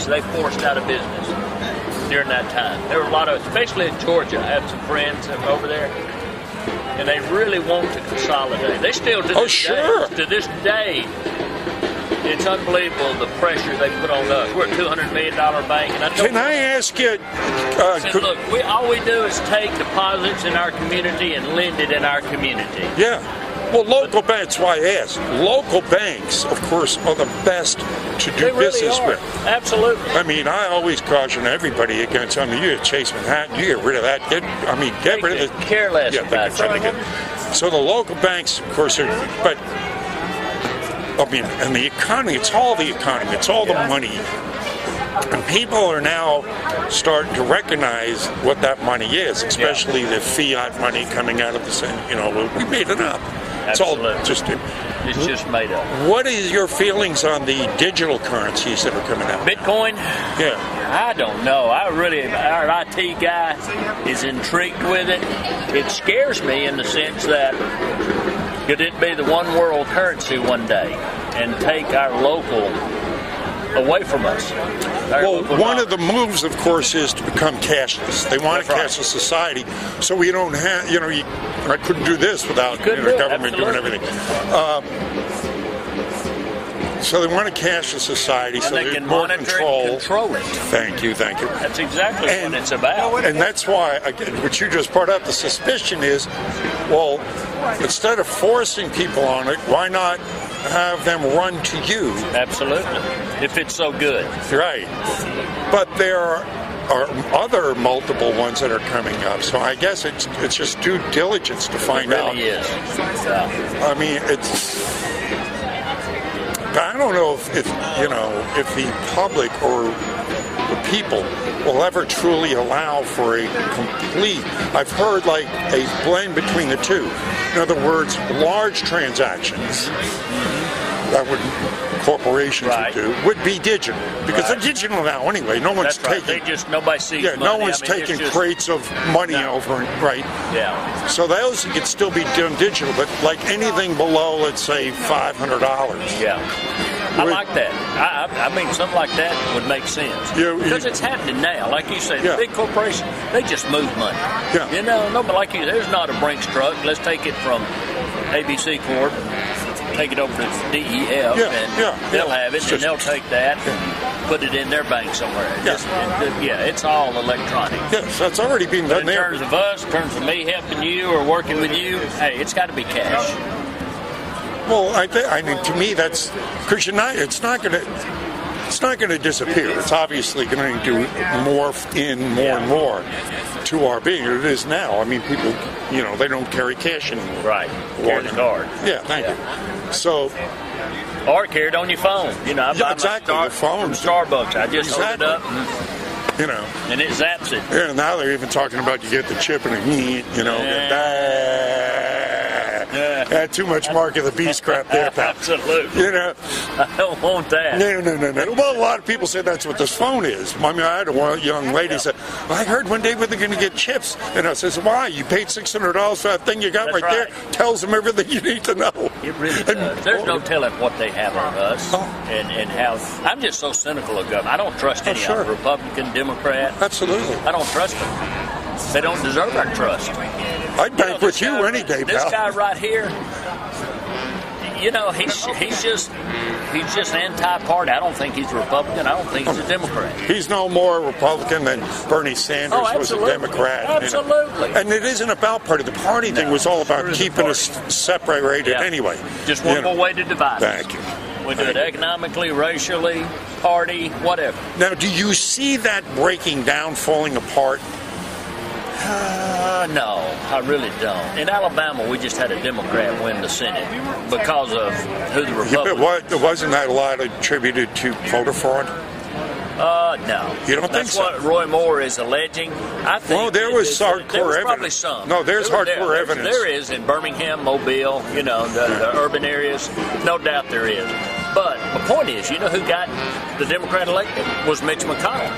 banks they forced out of business during that time. There were a lot of, especially in Georgia. I have some friends over there, and they really want to consolidate. They still to this day. It's unbelievable the pressure they put on us. We're a $200 million bank. And Can I ask you? Look, all we do is take deposits in our community and lend it in our community. Yeah. Well, local banks, why I ask. Local banks, of course, are the best to do business with. Absolutely. I mean, I always caution everybody against, you get Chase Manhattan, you get rid of that. Get rid of the... Care less about something. So the local banks, of course, but... and the economy, it's all the economy, it's all the money. And people are now starting to recognize what that money is, especially the fiat money coming out of the Senate. We made it up. Absolutely. It's just made up. What is your feelings on the digital currencies that are coming out? Bitcoin? Yeah. I don't know. Our IT guy is intrigued with it. It scares me in the sense that could it be the one world currency one day and take our local away from us? One of the moves, of course, is to become cashless. They want a cashless society, so we don't have, I couldn't do this without the government doing everything. So they want a cashless society, so they can more monitor control it. Thank you. That's exactly what it's about. And that's why, again, what you just brought up, the suspicion is, instead of forcing people on it, why not have them run to you? Absolutely. If it's so good. Right. But there are other multiple ones that are coming up. So I guess it's just due diligence to find out. It really is. I don't know if the public or the people will ever truly allow for a complete, I've heard like a blend between the two. In other words, large transactions that corporations would be digital, because they're digital now anyway. No one's taking. Nobody sees money. No one's taking crates of money over, Yeah. So those could still be done digital, but like anything below, let's say $500. Yeah. I like that. I mean, something like that would make sense. Because it's happening now. Like you said, big corporations, they just move money. Yeah. Nobody there's not a Brinks truck. Let's take it from ABC Corp, take it over to DEF, and they'll have it, and they'll take that and put it in their bank somewhere. It's all electronic. Yes, that's already being done there. In terms of us, in terms of me helping you or working with you, hey, it's got to be cash. Well, I mean, to me, that's because it's not going to disappear. It's obviously going to morph in more and more to our being. It is now. I mean, people, they don't carry cash anymore. Right. Carry the card. Yeah, thank you. So. Or carry it on your phone. I buy my phone from Starbucks. I just hold it up. And it zaps it. Yeah, now they're even talking about you get the chip and too much Mark of the Beast crap there, pal. Absolutely. I don't want that. No. Well, a lot of people say that's what this phone is. I mean, I had a young lady say, I heard one day we're going to get chips. And I says, why? You paid $600 for that thing you got there? Tells them everything you need to know. It really does. There's no telling what they have on us and how. I'm just so cynical of government. I don't trust any of them, Republican, Democrat. Absolutely. I don't trust them. They don't deserve our trust. I'd bank with you any day, pal. This guy right here, he's just anti-party. I don't think he's a Republican. I don't think he's a Democrat. He's no more a Republican than Bernie Sanders was a Democrat. Absolutely. And it isn't about party. The party thing was all about keeping us separated anyway. Just one more way to divide us. Thank you. We do it economically, racially, party, whatever. Now, do you see that breaking down, falling apart? No, I really don't. In Alabama, we just had a Democrat win the Senate because of who the Republicans. Wasn't that a lot attributed to voter fraud? No. You don't think so? That's what Roy Moore is alleging. I think there was hardcore there was evidence. Probably some. No, there's hardcore evidence. There is in Birmingham, Mobile, the urban areas. No doubt there is. But the point is, who got the Democrat elected was Mitch McConnell.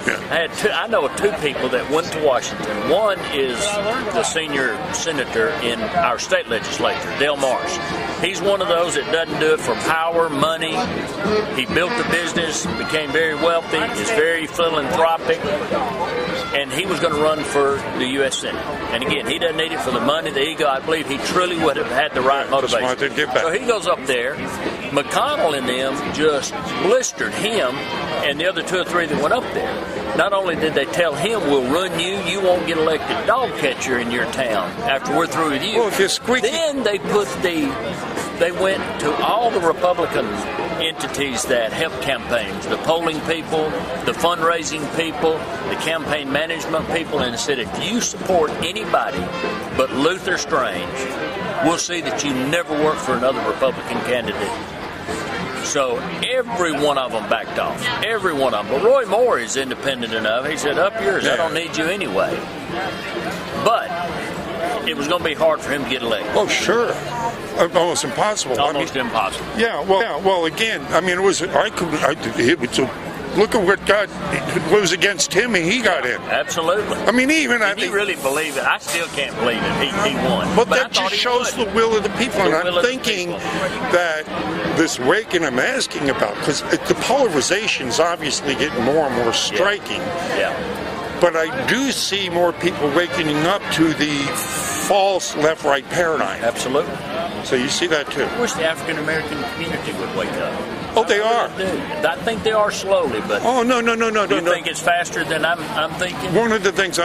I know of two people that went to Washington. One is the senior senator in our state legislature, Dale Marsh. He's one of those that doesn't do it for power, money. He built a business, became very wealthy, is very philanthropic, and he was going to run for the U.S. Senate. And again, he doesn't need it for the money, the ego. I believe he truly would have had the right motivation. So he goes up there. McConnell and them just blistered him and the other two or three that went up there. Not only did they tell him, we'll run you, you won't get elected dog catcher in your town after we're through with you. Well, if you're squeaky. Then they went to all the Republican entities that help campaigns, the polling people, the fundraising people, the campaign management people, and said, if you support anybody but Luther Strange, we'll see that you never work for another Republican candidate. So every one of them backed off. Every one of them. But Roy Moore is independent enough. He said, up yours, I don't need you anyway. But it was going to be hard for him to get elected. Oh, sure. Almost impossible. Almost impossible. Yeah, well, again, I mean, look at what was against him, and he got in. Absolutely. I mean, I think he really believed it. I still can't believe it. He won. But that just shows the will of the people, and I'm thinking that this waking I'm asking about, because the polarization is obviously getting more and more striking. Yeah. But I do see more people waking up to the false left-right paradigm. Absolutely. So you see that too. I wish the African American community would wake up. Oh, they are. I think they are slowly, but no. You think it's faster than I'm thinking? One of the things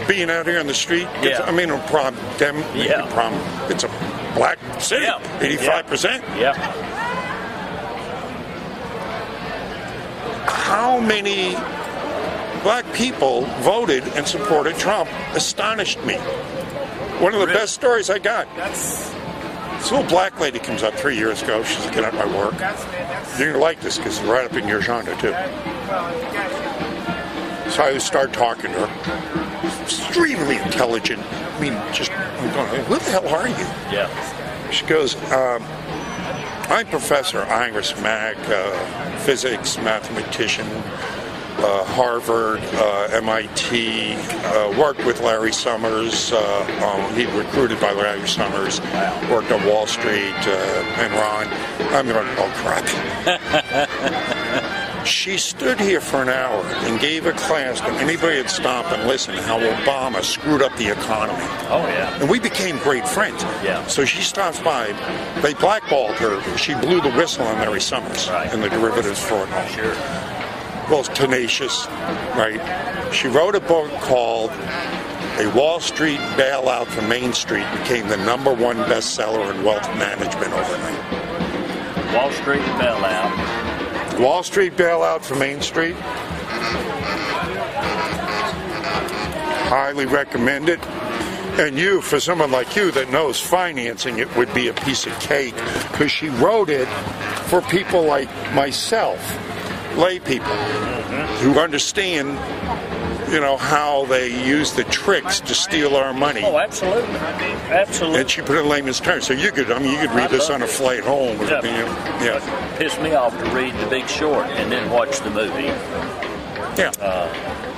being out here on the street, I mean, a problem. It's a black city, 85%. Yeah. How many black people voted and supported Trump astonished me. One of the best stories I got. This little black lady comes up 3 years ago. She's looking at my work. You're going to like this because it's right up in your genre, too. So I start talking to her. Extremely intelligent. I mean, I'm going, who the hell are you? Yeah. She goes, I'm Professor Iris Mack, physics, mathematician, Harvard, MIT, worked with Larry Summers. He recruited by Larry Summers, worked on Wall Street, Enron. I'm going, oh crap. She stood here for an hour and gave a class that anybody would stop and listen how Obama screwed up the economy. Oh, yeah. And we became great friends. Yeah. So she stops by. They blackballed her. She blew the whistle on Larry Summers and the derivatives fraud. Sure. Well, tenacious, right? She wrote a book called A Wall Street Bailout from Main Street, became the #1 bestseller in wealth management overnight. Wall Street Bailout. Wall Street Bailout from Main Street. Highly recommend it. And for someone like you that knows financing, it would be a piece of cake, because she wrote it for people like myself. Lay people who understand, how they use the tricks to steal our money. Oh, absolutely, absolutely. And she put it in layman's terms, so you could read this on a flight home. Yeah. It pissed me off to read The Big Short and then watch the movie. Yeah.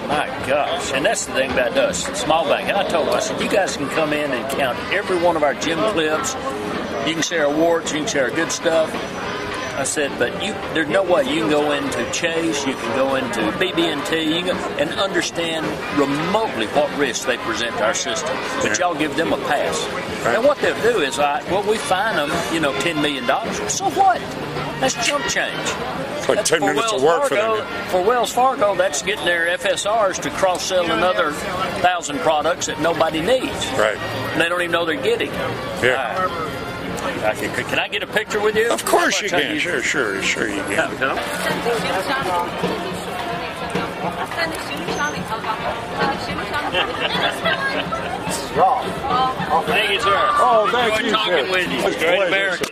My gosh, and that's the thing about us, small bank. And I told them, I said, you guys can come in and count every one of our gym clips. You can share awards, you can share good stuff. I said, but there's no way you can go into Chase, you can go into BB&T, and understand remotely what risks they present to our system. But y'all give them a pass. Right. And what they'll do is, we fine them, $10 million. So what? That's chump change. It's like 10 minutes of work for them. For Wells Fargo, that's getting their FSRs to cross-sell another 1,000 products that nobody needs. Right. And they don't even know they're getting. Yeah. Can I get a picture with you? Of course you can. Sure you can. Thank you, sir. Oh, thank you, sir. Talking with you. Great American.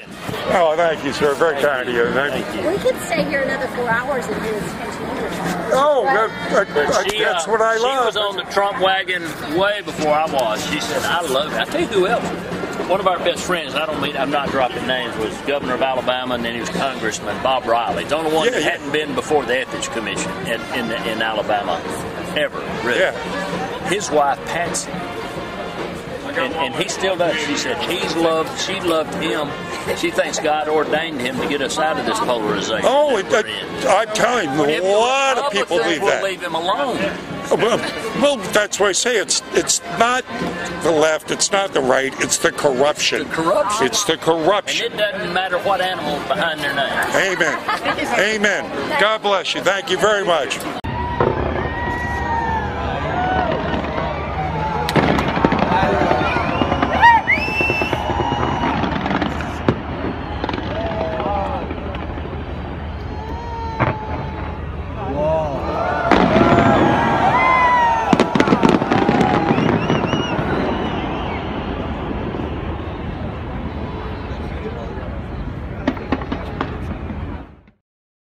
Oh, thank you, sir. Very kind of you. Thank you. We could stay here another 4 hours and do this continuous. Oh, that's what I love. She was on the Trump wagon way before I was. She said, I love it. I tell you who else. one of our best friends, I'm not dropping names, was Governor of Alabama, and then he was Congressman Bob Riley. The only one that hadn't been before the Ethics Commission in Alabama ever, really. Yeah. His wife, Patsy, and he still does. She said she loved him. She thinks God ordained him to get us out of this polarization. Oh, I'm telling you, a lot of people believe that. Leave him alone. Well, that's why I say it's not the left, it's not the right, it's the corruption. It's the corruption. It's the corruption. And it doesn't matter what animal's behind their name. Amen. Amen. God bless you. Thank you very much.